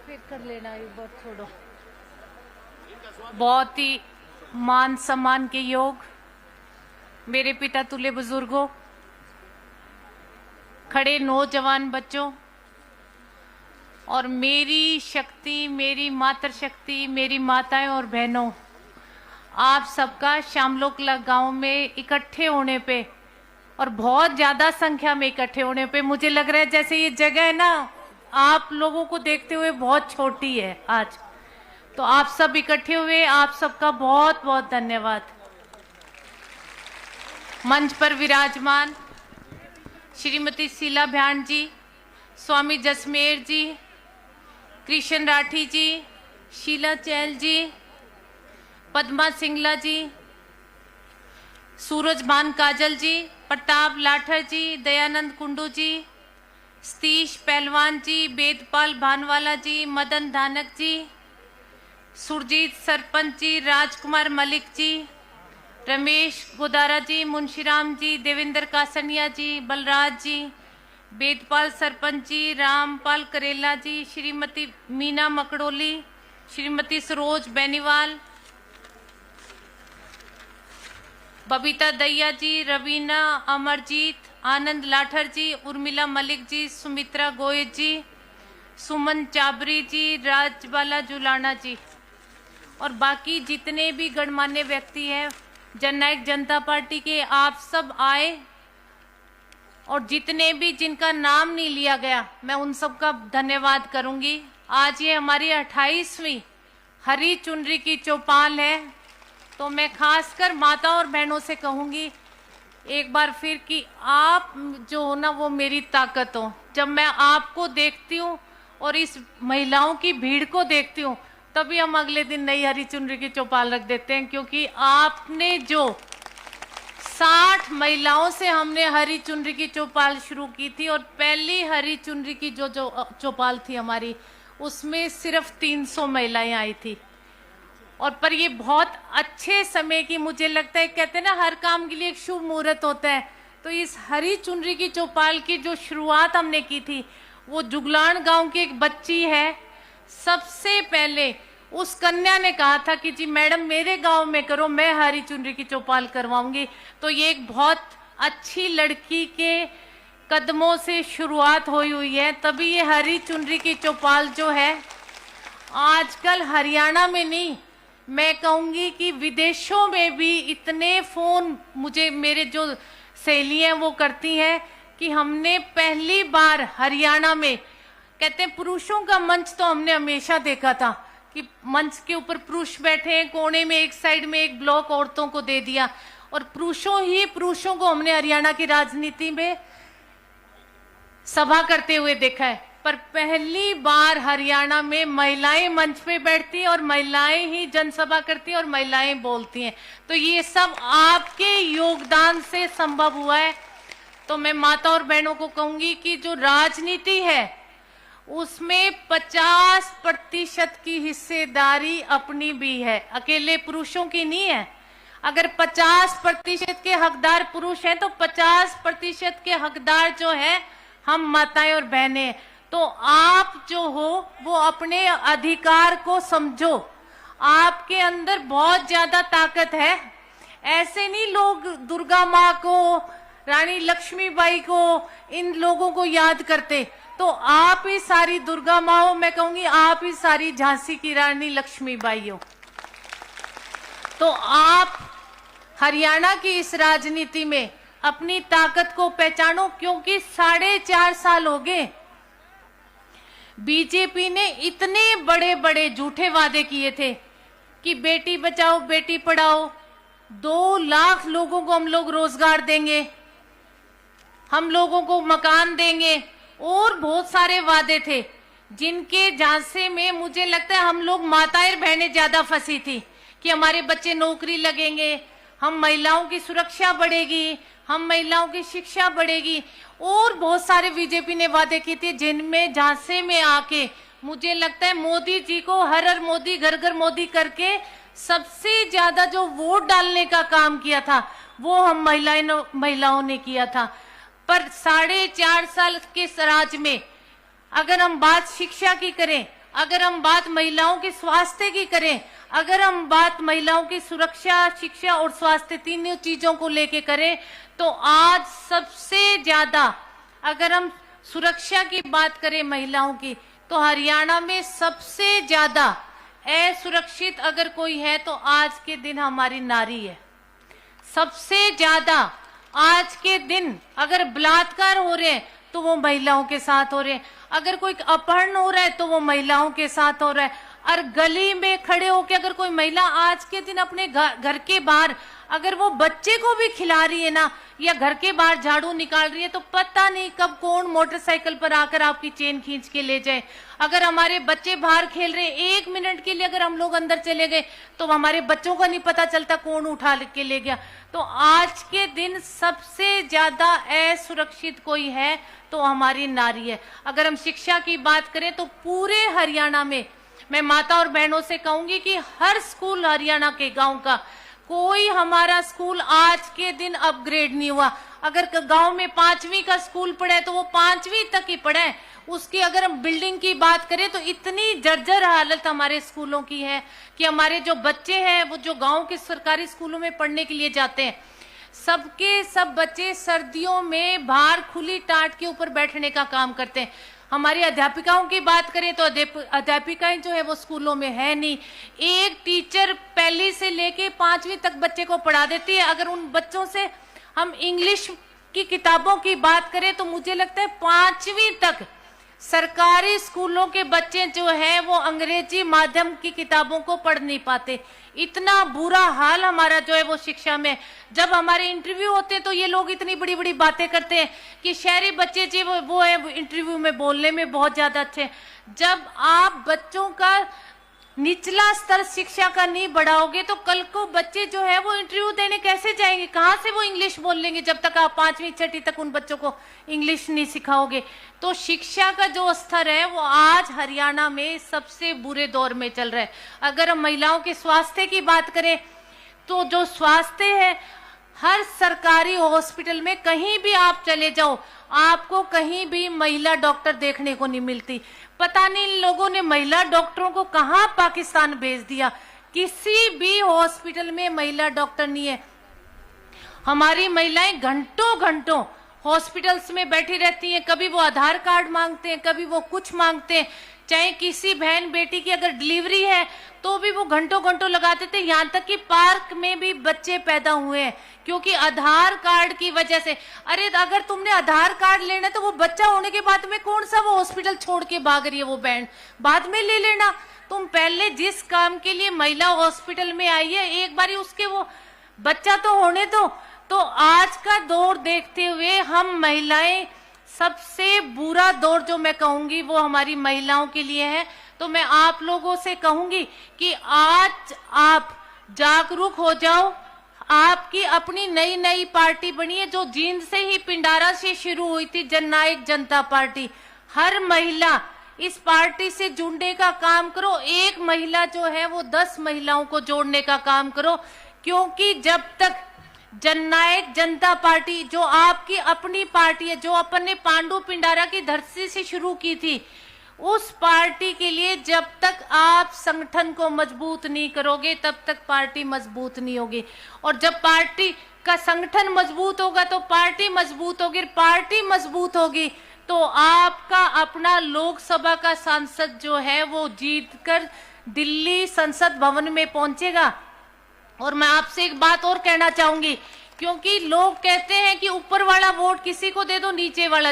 फिर कर लेना, एक बार छोड़ो। बहुत ही मान सम्मान के योग, मेरे पिता तुल्य बुजुर्गों, खड़े नौजवान बच्चों और मेरी शक्ति, मेरी मातृशक्ति, मेरी माताएं और बहनों, आप सबका श्यामलोकला गांव में इकट्ठे होने पे और बहुत ज्यादा संख्या में इकट्ठे होने पे मुझे लग रहा है जैसे ये जगह है ना, आप लोगों को देखते हुए बहुत छोटी है आज। तो आप सब इकट्ठे हुए, आप सबका बहुत बहुत धन्यवाद। मंच पर विराजमान श्रीमती शीला भ्यान जी, स्वामी जसमेर जी, कृष्ण राठी जी, शीला चैल जी, पद्मा सिंगला जी, सूरजभान काजल जी, प्रताप लाठर जी, दयानंद कुंडू जी, सतीश पहलवान जी, वेदपाल भानवाला जी, मदन धानक जी, सुरजीत सरपंच जी, राजकुमार मलिक जी, रमेश गोदारा जी, मुंशीराम जी, देवेंद्र कासनिया जी, बलराज जी, वेदपाल सरपंच जी, रामपाल करेला जी, श्रीमती मीना मकड़ोली, श्रीमती सरोज बेनीवाल, बबीता दैया जी, रवीना अमरजीत, आनंद लाठर जी, उर्मिला मलिक जी, सुमित्रा गोयल जी, सुमन चाबरी जी, राजबाला जुलाना जी और बाकी जितने भी गणमान्य व्यक्ति हैं जननायक जनता पार्टी के, आप सब आए और जितने भी जिनका नाम नहीं लिया गया मैं उन सब का धन्यवाद करूंगी। आज ये हमारी 28वीं हरी चुनरी की चौपाल है, तो मैं खासकर माता और बहनों से कहूंगी एक बार फिर कि आप जो हो ना वो मेरी ताकत हो। जब मैं आपको देखती हूँ और इस महिलाओं की भीड़ को देखती हूँ तभी हम अगले दिन नई हरी चुनरी की चौपाल रख देते हैं, क्योंकि आपने जो 60 महिलाओं से हमने हरी चुनरी की चौपाल शुरू की थी और पहली हरी चुनरी की जो चौपाल थी हमारी, उसमें सिर्फ 300 महिलाएं आई थी। और पर ये बहुत अच्छे समय की, मुझे लगता है, कहते हैं ना हर काम के लिए एक शुभ मुहूर्त होता है, तो इस हरी चुनरी की चौपाल की जो शुरुआत हमने की थी वो जुगलान गांव की एक बच्ची है। सबसे पहले उस कन्या ने कहा था कि जी मैडम मेरे गांव में करो, मैं हरी चुनरी की चौपाल करवाऊंगी। तो ये एक बहुत अच्छी लड़की के कदमों से शुरुआत हुई है, तभी ये हरी चुनरी की चौपाल जो है आजकल हरियाणा में नहीं, मैं कहूंगी कि विदेशों में भी इतने फोन मुझे मेरे जो सहेलियां वो करती हैं कि हमने पहली बार हरियाणा में, कहते हैं पुरुषों का मंच तो हमने हमेशा देखा था कि मंच के ऊपर पुरुष बैठे हैं, कोने में एक साइड में एक ब्लॉक औरतों को दे दिया और पुरुषों को हमने हरियाणा की राजनीति में सभा करते हुए देखा है। पर पहली बार हरियाणा में महिलाएं मंच पे बैठती हैं और महिलाएं ही जनसभा करती हैं और महिलाएं बोलती हैं। तो ये सब आपके योगदान से संभव हुआ है। तो मैं माता और बहनों को कहूंगी कि जो राजनीति है उसमें 50% की हिस्सेदारी अपनी भी है, अकेले पुरुषों की नहीं है। अगर 50% के हकदार पुरुष हैं तो 50% के हकदार जो है हम माताएं और बहनें। तो आप जो हो वो अपने अधिकार को समझो, आपके अंदर बहुत ज्यादा ताकत है। ऐसे नहीं लोग दुर्गा माँ को, रानी लक्ष्मीबाई को, इन लोगों को याद करते, तो आप ही सारी दुर्गा माँ हो, मैं कहूंगी आप ही सारी झांसी की रानी लक्ष्मीबाई हो। तो आप हरियाणा की इस राजनीति में अपनी ताकत को पहचानो, क्योंकि 4.5 साल हो गए बीजेपी ने इतने बड़े बड़े झूठे वादे किए थे कि बेटी बचाओ बेटी पढ़ाओ, 2 लाख लोगों को हम लोग रोजगार देंगे, हम लोगों को मकान देंगे और बहुत सारे वादे थे जिनके झांसे में मुझे लगता है हम लोग माताएं बहनें ज्यादा फंसी थी कि हमारे बच्चे नौकरी लगेंगे, हम महिलाओं की सुरक्षा बढ़ेगी, हम महिलाओं की शिक्षा बढ़ेगी और बहुत सारे बीजेपी ने वादे किए थे जिनमें झांसे में आके मुझे लगता है मोदी जी को हर हर मोदी घर घर मोदी करके सबसे ज्यादा जो वोट डालने का काम किया था वो हम महिलाओं ने किया था। पर 4.5 साल के राज में अगर हम बात शिक्षा की करें अगर हम बात महिलाओं के स्वास्थ्य की करें, अगर हम बात महिलाओं की सुरक्षा, शिक्षा और स्वास्थ्य तीनों चीजों को लेके करें, तो आज सबसे ज्यादा अगर हम सुरक्षा की बात करें महिलाओं की, तो हरियाणा में सबसे ज्यादा असुरक्षित अगर कोई है तो आज के दिन हमारी नारी है। सबसे ज्यादा आज के दिन अगर बलात्कार हो रहे हैं तो वो महिलाओं के साथ हो रहे हैं, अगर कोई अपहरण हो रहा है तो वो महिलाओं के साथ हो रहा है। और गली में खड़े होकर अगर कोई महिला आज के दिन अपने घर के बाहर अगर वो बच्चे को भी खिला रही है ना, या घर के बाहर झाड़ू निकाल रही है, तो पता नहीं कब कौन मोटरसाइकिल पर आकर आपकी चेन खींच के ले जाए। अगर हमारे बच्चे बाहर खेल रहे, 1 मिनट के लिए अगर हम लोग अंदर चले गए तो हमारे बच्चों का नहीं पता चलता कौन उठा के ले गया। तो आज के दिन सबसे ज्यादा असुरक्षित कोई है तो हमारी नारी है। अगर हम शिक्षा की बात करें तो पूरे हरियाणा में मैं माता और बहनों से कहूंगी कि हर स्कूल हरियाणा के गांव का, कोई हमारा स्कूल आज के दिन अपग्रेड नहीं हुआ। अगर गांव में 5वीं का स्कूल पढ़े तो वो 5वीं तक ही पढ़े। उसकी अगर हम बिल्डिंग की बात करें तो इतनी जर्जर हालत हमारे स्कूलों की है कि हमारे जो बच्चे हैं वो जो गांव के सरकारी स्कूलों में पढ़ने के लिए जाते हैं, सबके सब बच्चे सर्दियों में बाहर खुली टाट के ऊपर बैठने का काम करते हैं। हमारी अध्यापिकाओं की बात करें तो अध्यापिकाएं जो है वो स्कूलों में है नहीं। एक टीचर पहली से लेके 5वीं तक बच्चे को पढ़ा देती है। अगर उन बच्चों से हम इंग्लिश की किताबों की बात करें तो मुझे लगता है 5वीं तक सरकारी स्कूलों के बच्चे जो है वो अंग्रेजी माध्यम की किताबों को पढ़ नहीं पाते। इतना बुरा हाल हमारा जो है वो शिक्षा में। जब हमारे इंटरव्यू होते हैं तो ये लोग इतनी बड़ी बड़ी बातें करते हैं कि शहरी बच्चे जी वो है इंटरव्यू में बोलने में बहुत ज्यादा अच्छे हैं। जब आप बच्चों का निचला स्तर शिक्षा का नहीं बढ़ाओगे तो कल को बच्चे जो है वो इंटरव्यू देने कैसे जाएंगे, कहां से वो इंग्लिश बोल लेंगे जब तक आप 5वीं 6वीं तक उन बच्चों को इंग्लिश नहीं सिखाओगे। तो शिक्षा का जो स्तर है वो आज हरियाणा में सबसे बुरे दौर में चल रहा है। अगर हम महिलाओं के स्वास्थ्य की बात करें तो जो स्वास्थ्य है, हर सरकारी हॉस्पिटल में कहीं भी आप चले जाओ आपको कहीं भी महिला डॉक्टर देखने को नहीं मिलती। पता नहीं इन लोगों ने महिला डॉक्टरों को कहां पाकिस्तान भेज दिया। किसी भी हॉस्पिटल में महिला डॉक्टर नहीं है। हमारी महिलाएं घंटों घंटों हॉस्पिटल्स में बैठी रहती हैं। कभी वो आधार कार्ड मांगते हैं, कभी वो कुछ मांगते हैं। चाहे किसी बहन बेटी की अगर डिलीवरी है तो भी वो घंटों घंटों लगाते थे। यहाँ तक कि पार्क में भी बच्चे पैदा हुए हैं क्योंकि आधार कार्ड की वजह से। अरे अगर तुमने आधार कार्ड लेना तो वो बच्चा होने के बाद में कौन सा वो हॉस्पिटल छोड़ के भाग रही है वो बहन, बाद में ले लेना। तुम पहले जिस काम के लिए महिला हॉस्पिटल में आई है एक बारी उसके वो बच्चा तो होने दो। तो आज का दौर देखते हुए हम महिलाएं, सबसे बुरा दौर जो मैं कहूंगी वो हमारी महिलाओं के लिए है। तो मैं आप लोगों से कहूंगी कि आज आप जागरूक हो जाओ। आपकी अपनी नई नई पार्टी बनी है जो जींद से ही पिंडारा से शुरू हुई थी, जननायक जनता पार्टी। हर महिला इस पार्टी से जुड़ने का काम करो। एक महिला जो है वो 10 महिलाओं को जोड़ने का काम करो, क्योंकि जब तक जननायक जनता पार्टी जो आपकी अपनी पार्टी है, जो अपन ने पांडु पिंडारा की धरती से शुरू की थी, उस पार्टी के लिए जब तक आप संगठन को मजबूत नहीं करोगे तब तक पार्टी मजबूत नहीं होगी। और जब पार्टी का संगठन मजबूत होगा तो पार्टी मजबूत होगी, पार्टी मजबूत होगी तो आपका अपना लोकसभा का सांसद जो है वो जीतकर दिल्ली संसद भवन में पहुंचेगा। और मैं आपसे एक बात और कहना चाहूंगी, क्योंकि लोग कहते हैं कि ऊपर वाला वोट किसी को दे दो, नीचे वाला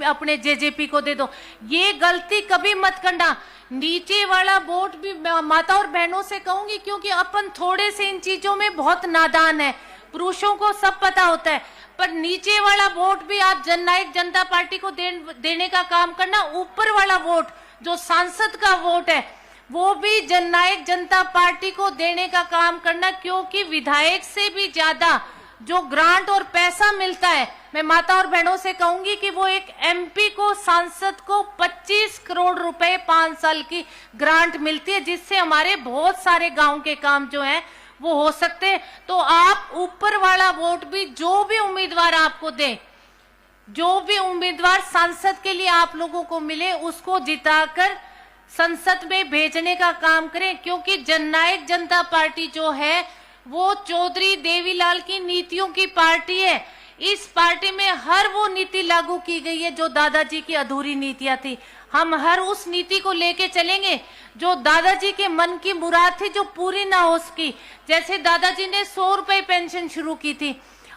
अपने जेजेपी को दे दो। ये गलती कभी मत करना। नीचे वाला वोट भी माता और बहनों से कहूंगी, क्योंकि अपन थोड़े से इन चीजों में बहुत नादान है। पुरुषों को सब पता होता है, पर नीचे वाला वोट भी आप जननायक जनता पार्टी को देने का काम करना। ऊपर वाला वोट जो सांसद का वोट है वो भी जननायक जनता पार्टी को देने का काम करना, क्योंकि विधायक से भी ज्यादा जो ग्रांट और पैसा मिलता है, मैं माता और बहनों से कहूंगी कि वो एक एमपी को, सांसद को 25 करोड़ रुपए 5 साल की ग्रांट मिलती है, जिससे हमारे बहुत सारे गांव के काम जो हैं वो हो सकते हैं। तो आप ऊपर वाला वोट भी जो भी उम्मीदवार आपको दे, जो भी उम्मीदवार सांसद के लिए आप लोगों को मिले, उसको जिताकर संसद में भेजने का काम करें, क्योंकि जननायक जनता पार्टी जो है वो चौधरी देवीलाल की नीतियों की पार्टी है। इस पार्टी में हर वो नीति लागू की गई है जो दादाजी की अधूरी नीतियां थी। हम हर उस नीति को लेके चलेंगे जो दादाजी के मन की मुराद थी, जो पूरी ना हो सकी। जैसे दादाजी ने 100 रुपए पेंशन शुरू की थी,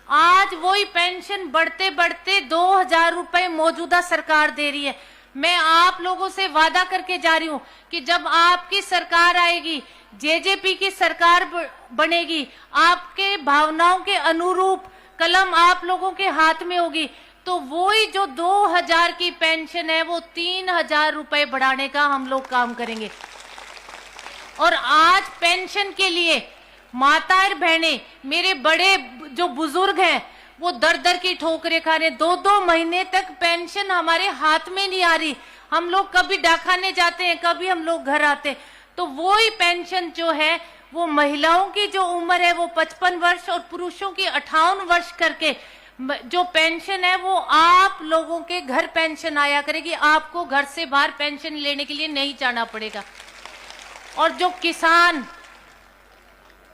आज वही पेंशन बढ़ते बढ़ते 2000 रुपए मौजूदा सरकार दे रही है। मैं आप लोगों से वादा करके जा रही हूं कि जब आपकी सरकार आएगी, जेजेपी की सरकार बनेगी, आपके भावनाओं के अनुरूप कलम आप लोगों के हाथ में होगी, तो वही जो 2000 की पेंशन है वो 3000 रुपए बढ़ाने का हम लोग काम करेंगे। और आज पेंशन के लिए माताएं बहनें, मेरे बड़े जो बुजुर्ग हैं वो दर दर की ठोकरें खा रहे, 2-2 महीने तक पेंशन हमारे हाथ में नहीं आ रही। हम लोग कभी डाकखाने जाते हैं, कभी हम लोग घर आते, तो वही पेंशन जो है वो महिलाओं की जो उम्र है वो 55 वर्ष और पुरुषों की 58 वर्ष करके जो पेंशन है वो आप लोगों के घर पेंशन आया करेगी। आपको घर से बाहर पेंशन लेने के लिए नहीं जाना पड़ेगा। और जो किसान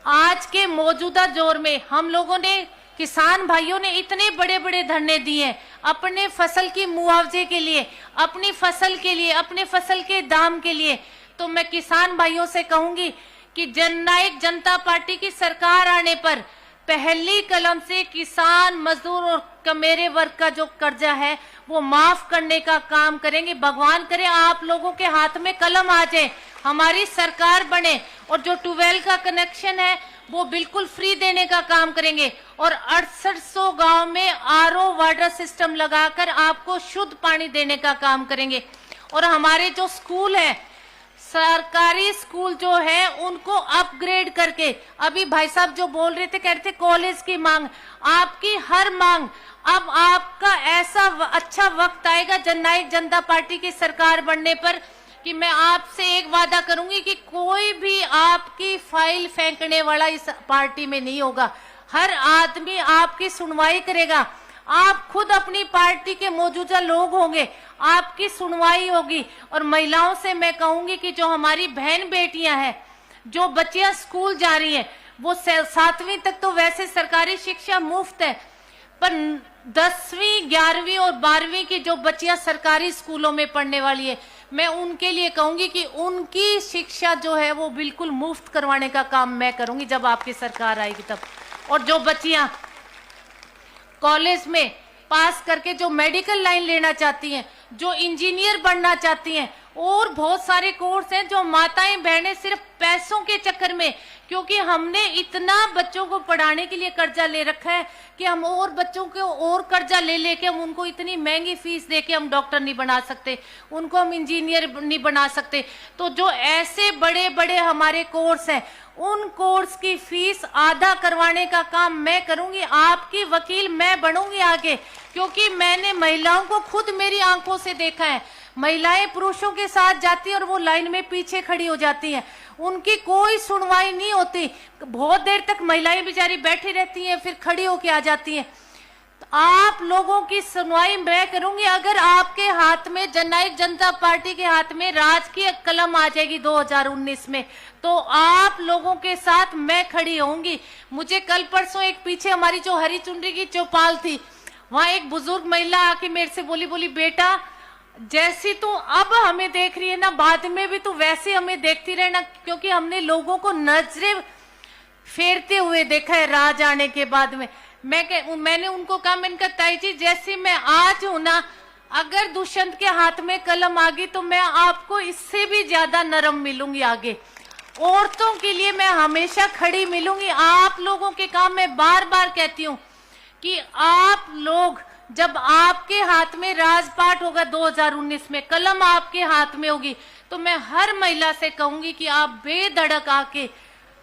आज के मौजूदा दौर में, हम लोगों ने, किसान भाइयों ने इतने बड़े बड़े धरने दिए हैं अपने फसल की मुआवजे के लिए, अपनी फसल के लिए, अपने फसल के दाम के लिए, तो मैं किसान भाइयों से कहूंगी कि जननायक जनता पार्टी की सरकार आने पर पहली कलम से किसान, मजदूर और कमेरे वर्ग का जो कर्जा है वो माफ करने का काम करेंगे। भगवान करे आप लोगों के हाथ में कलम आ जाए, हमारी सरकार बने, और जो ट्यूबवेल का कनेक्शन है वो बिल्कुल फ्री देने का काम करेंगे, और 6800 गांव में आरओ वाटर सिस्टम लगाकर आपको शुद्ध पानी देने का काम करेंगे। और हमारे जो स्कूल है, सरकारी स्कूल जो है उनको अपग्रेड करके, अभी भाई साहब जो बोल रहे थे, कह रहे थे कॉलेज की मांग, आपकी हर मांग, अब आपका ऐसा अच्छा वक्त आएगा जननायक जनता पार्टी की सरकार बनने पर कि मैं आपसे एक वादा करूंगी कि कोई भी आपकी फाइल फेंकने वाला इस पार्टी में नहीं होगा। हर आदमी आपकी सुनवाई करेगा। आप खुद अपनी पार्टी के मौजूदा लोग होंगे, आपकी सुनवाई होगी। और महिलाओं से मैं कहूंगी कि जो हमारी बहन बेटियां हैं, जो बच्चियां स्कूल जा रही हैं, वो 7वीं तक तो वैसे सरकारी शिक्षा मुफ्त है, पर 10वीं, 11वीं और 12वीं की जो बच्चियां सरकारी स्कूलों में पढ़ने वाली है, मैं उनके लिए कहूंगी कि उनकी शिक्षा जो है वो बिल्कुल मुफ्त करवाने का काम मैं करूंगी जब आपकी सरकार आएगी तब। और जो बच्चियां कॉलेज में पास करके जो मेडिकल लाइन लेना चाहती हैं, जो इंजीनियर बनना चाहती हैं, और बहुत सारे कोर्स हैं जो माताएं बहनें सिर्फ पैसों के चक्कर में, क्योंकि हमने इतना बच्चों को पढ़ाने के लिए कर्जा ले रखा है कि हम और बच्चों को और कर्जा ले लेके हम उनको इतनी महंगी फीस देके हम डॉक्टर नहीं बना सकते, उनको हम इंजीनियर नहीं बना सकते। तो जो ऐसे बड़े बड़े हमारे कोर्स हैं, उन कोर्स की फीस आधा करवाने का काम मैं करूंगी। आपकी वकील मैं बनूंगी आगे, क्योंकि मैंने महिलाओं को खुद मेरी आंखों से देखा है। महिलाएं पुरुषों के साथ जाती हैं और वो लाइन में पीछे खड़ी हो जाती हैं, उनकी कोई सुनवाई नहीं होती, बहुत देर तक महिलाएं बेचारी बैठी रहती हैं, फिर खड़ी होके आ जाती हैं। तो आप लोगों की सुनवाई मैं करूंगी। अगर आपके हाथ में, जननायक जनता पार्टी के हाथ में राजकीय कलम आ जाएगी 2019 में, तो आप लोगों के साथ मैं खड़ी होंगी। मुझे कल परसों एक पीछे हमारी जो हरी चुनरी की चौपाल थी, वहां एक बुजुर्ग महिला आके मेरे से बोली बेटा जैसी तू अब हमें देख रही है ना, बाद में भी तू वैसे हमें देखती रहना, क्योंकि हमने लोगों को नजरें फेरते हुए देखा है राज आने के बाद में। मैंने उनको कहा, मैंने कहा ताई जी जैसे मैं आज हूं ना, अगर दुष्यंत के हाथ में कलम आ गई तो मैं आपको इससे भी ज्यादा नरम मिलूंगी। आगे औरतों के लिए मैं हमेशा खड़ी मिलूंगी। आप लोगों के काम मैं बार बार कहती हूँ कि आप लोग, जब आपके हाथ में राजपाट होगा 2019 में, कलम आपके हाथ में होगी, तो मैं हर महिला से कहूंगी कि आप बेधड़क आके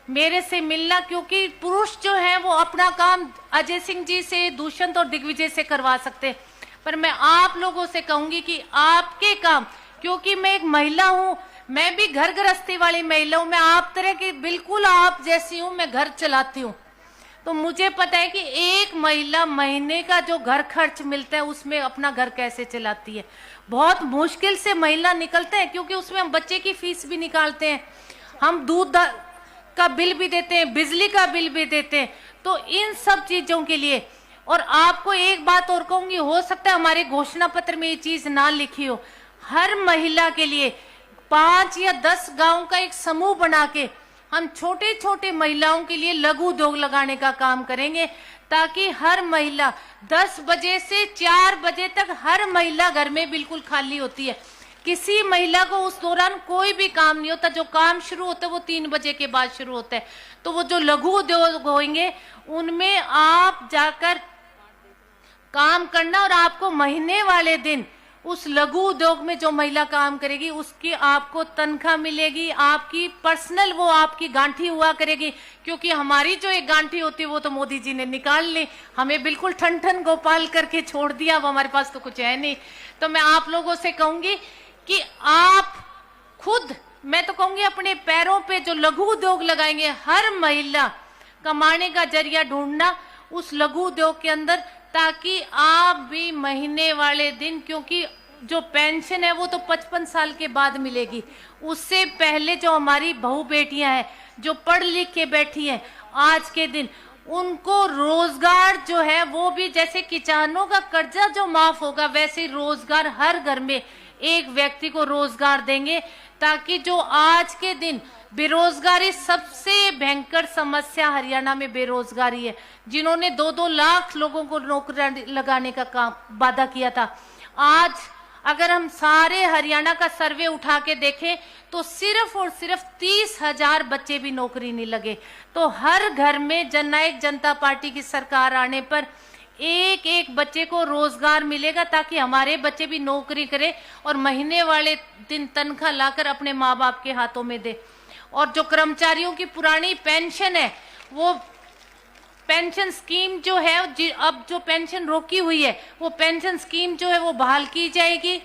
मेरे से मिलना, क्योंकि पुरुष जो है वो अपना काम अजय सिंह जी से, दुष्यंत और दिग्विजय से करवा सकते हैं, पर मैं आप लोगों से कहूंगी कि आपके काम, क्योंकि मैं एक महिला हूं, मैं भी घर गृहस्थी वाली महिला हूं, मैं आप तरह की बिल्कुल आप जैसी हूं, मैं घर चलाती हूं, तो मुझे पता है कि एक महिला महीने का जो घर खर्च मिलता है उसमें अपना घर कैसे चलाती है। बहुत मुश्किल से महिला निकलते हैं, क्योंकि उसमें हम बच्चे की फीस भी निकालते हैं, हम दूध का बिल भी देते हैं, बिजली का बिल भी देते हैं। तो इन सब चीजों के लिए, और आपको एक बात और कहूंगी, हो सकता है हमारे घोषणा पत्र में ये चीज ना लिखी हो, हर महिला के लिए 5 या 10 गांव का एक समूह बना के हम छोटे छोटे महिलाओं के लिए लघु उद्योग लगाने का काम करेंगे, ताकि हर महिला 10 बजे से 4 बजे तक हर महिला घर में बिल्कुल खाली होती है। किसी महिला को उस दौरान कोई भी काम नहीं होता, जो काम शुरू होता है वो 3 बजे के बाद शुरू होता है। तो वो जो लघु उद्योग होंगे उनमें आप जाकर काम करना, और आपको महीने वाले दिन उस लघु उद्योग में जो महिला काम करेगी उसकी आपको तनख्वाह मिलेगी, आपकी पर्सनल वो आपकी गांठी हुआ करेगी। क्योंकि हमारी जो एक गांठी होती है वो तो मोदी जी ने निकाल ली, हमें बिल्कुल ठन ठन गोपाल करके छोड़ दिया, अब हमारे पास तो कुछ है नहीं। तो मैं आप लोगों से कहूंगी कि आप खुद, मैं तो कहूंगी अपने पैरों पे जो लघु उद्योग लगाएंगे, हर महिला कमाने का जरिया ढूंढना उस लघु उद्योग के अंदर, ताकि आप भी महीने वाले दिन, क्योंकि जो पेंशन है वो तो 55 साल के बाद मिलेगी, उससे पहले जो हमारी बहू बेटियां हैं जो पढ़ लिख के बैठी हैं आज के दिन, उनको रोजगार जो है वो भी, जैसे किसानों का कर्जा जो माफ होगा वैसे रोजगार हर घर में एक व्यक्ति को रोजगार देंगे, ताकि जो आज के दिन बेरोजगारी, सबसे भयंकर समस्या हरियाणा में बेरोजगारी है, जिन्होंने 2-2 लाख लोगों को नौकरी लगाने का काम वादा किया था। आज अगर हम सारे हरियाणा का सर्वे उठा के देखें तो सिर्फ और सिर्फ 30,000 बच्चे भी नौकरी नहीं लगे। तो हर घर में जननायक जनता पार्टी की सरकार आने पर एक एक बच्चे को रोजगार मिलेगा, ताकि हमारे बच्चे भी नौकरी करें और महीने वाले दिन तनख्वाह लाकर अपने माँ बाप के हाथों में दे। और जो कर्मचारियों की पुरानी पेंशन है, वो पेंशन स्कीम जो है, अब जो पेंशन रोकी हुई है वो पेंशन स्कीम जो है वो बहाल की जाएगी।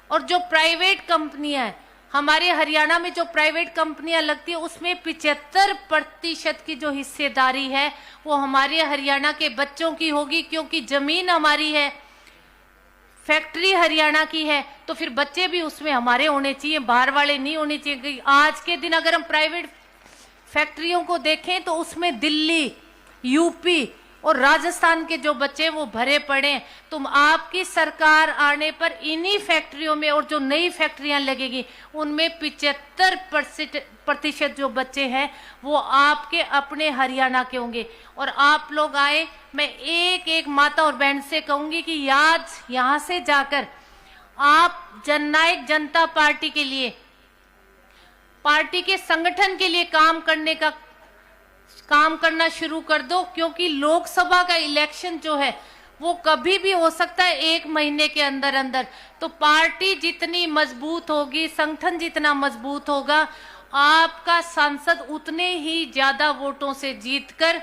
और जो प्राइवेट कंपनियां हैं, हमारे हरियाणा में जो प्राइवेट कंपनियां लगती है उसमें 75% की जो हिस्सेदारी है वो हमारे हरियाणा के बच्चों की होगी, क्योंकि जमीन हमारी है, फैक्ट्री हरियाणा की है, तो फिर बच्चे भी उसमें हमारे होने चाहिए, बाहर वाले नहीं होने चाहिए। आज के दिन अगर हम प्राइवेट फैक्ट्रियों को देखें तो उसमें दिल्ली, यूपी और राजस्थान के जो बच्चे वो भरे पड़े हैं। तो आपकी सरकार आने पर इन्हीं फैक्ट्रियों में, और जो नई फैक्ट्रियां लगेगी उनमें 75% जो बच्चे हैं वो आपके अपने हरियाणा के होंगे। और आप लोग आए, मैं एक एक माता और बहन से कहूंगी कि आज यहां से जाकर आप जननायक जनता पार्टी के लिए, पार्टी के संगठन के लिए काम करना शुरू कर दो, क्योंकि लोकसभा का इलेक्शन जो है वो कभी भी हो सकता है 1 महीने के अंदर अंदर। तो पार्टी जितनी मजबूत होगी, संगठन जितना मजबूत होगा, आपका सांसद उतने ही ज्यादा वोटों से जीतकर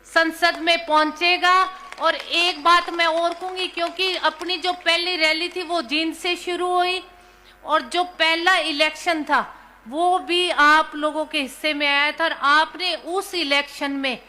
संसद में पहुंचेगा। और एक बात मैं और कहूंगी, क्योंकि अपनी जो पहली रैली थी वो जींद से शुरू हुई, और जो पहला इलेक्शन था वो भी आप लोगों के हिस्से में आया था, और आपने उस इलेक्शन में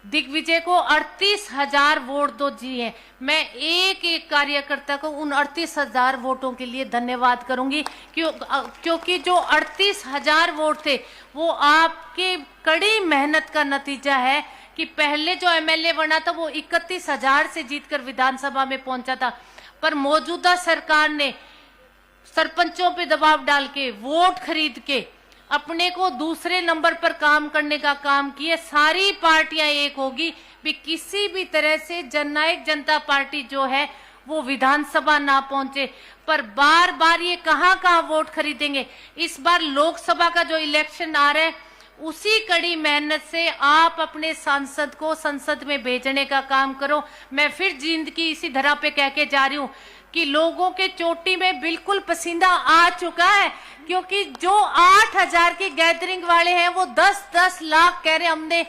दिग्विजय को 38,000 वोट दो दिए। मैं एक एक कार्यकर्ता को उन 38,000 वोटों के लिए धन्यवाद करूंगी, क्योंकि जो 38,000 वोट थे वो आपके कड़ी मेहनत का नतीजा है। कि पहले जो एमएलए बना था वो 31,000 से जीतकर विधानसभा में पहुंचा था, पर मौजूदा सरकार ने सरपंचों पे दबाव डाल के, वोट खरीद के अपने को दूसरे नंबर पर काम करने का काम किए। सारी पार्टियां एक होगी भी किसी भी तरह से जननायक जनता पार्टी जो है वो विधानसभा ना पहुंचे। पर बार बार ये कहां वोट खरीदेंगे। इस बार लोकसभा का जो इलेक्शन आ रहा है उसी कड़ी मेहनत से आप अपने सांसद को संसद में भेजने का काम करो। मैं फिर जींद की इसी धरा पे कह के जा रही हूँ कि लोगों के चोटी में बिल्कुल पसीना आ चुका है, क्योंकि जो 8,000 की गैदरिंग वाले हैं वो 10-10 लाख कह रहे। हमने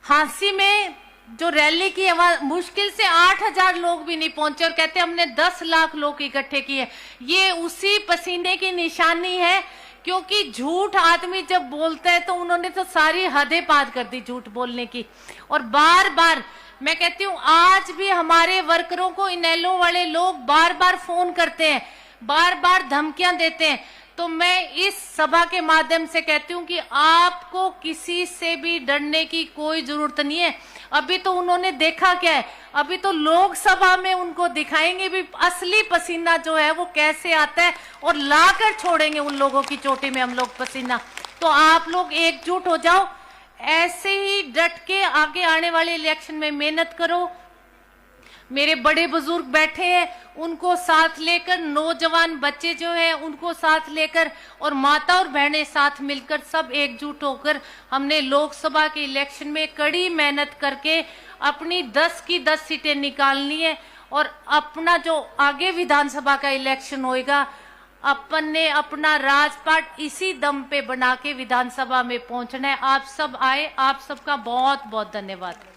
हांसी में जो रैली की है वहां मुश्किल से 8,000 लोग भी नहीं पहुंचे और कहते हमने 10 लाख लोग इकट्ठे किए। ये उसी पसीने की निशानी है क्योंकि झूठ आदमी जब बोलता है तो उन्होंने तो सारी हदें पार कर दी झूठ बोलने की। और बार बार मैं कहती हूँ, आज भी हमारे वर्करों को इनेलो वाले लोग बार बार फोन करते हैं, बार बार धमकियां देते हैं। तो मैं इस सभा के माध्यम से कहती हूँ कि आपको किसी से भी डरने की कोई जरूरत नहीं है। अभी तो उन्होंने देखा क्या है, अभी तो लोकसभा में उनको दिखाएंगे भी असली पसीना जो है वो कैसे आता है, और लाकर छोड़ेंगे उन लोगों की चोटी में हम लोग पसीना। तो आप लोग एकजुट हो जाओ, ऐसे ही डट के आगे आने वाले इलेक्शन में मेहनत करो। मेरे बड़े बुजुर्ग बैठे हैं, उनको साथ लेकर, नौजवान बच्चे जो हैं उनको साथ लेकर, और माता और बहनें साथ मिलकर सब एकजुट होकर हमने लोकसभा के इलेक्शन में कड़ी मेहनत करके अपनी 10 की 10 सीटें निकालनी है। और अपना जो आगे विधानसभा का इलेक्शन होएगा, अपन ने अपना राजपाट इसी दम पे बना के विधानसभा में पहुंचना है। आप सब आए, आप सबका बहुत बहुत धन्यवाद।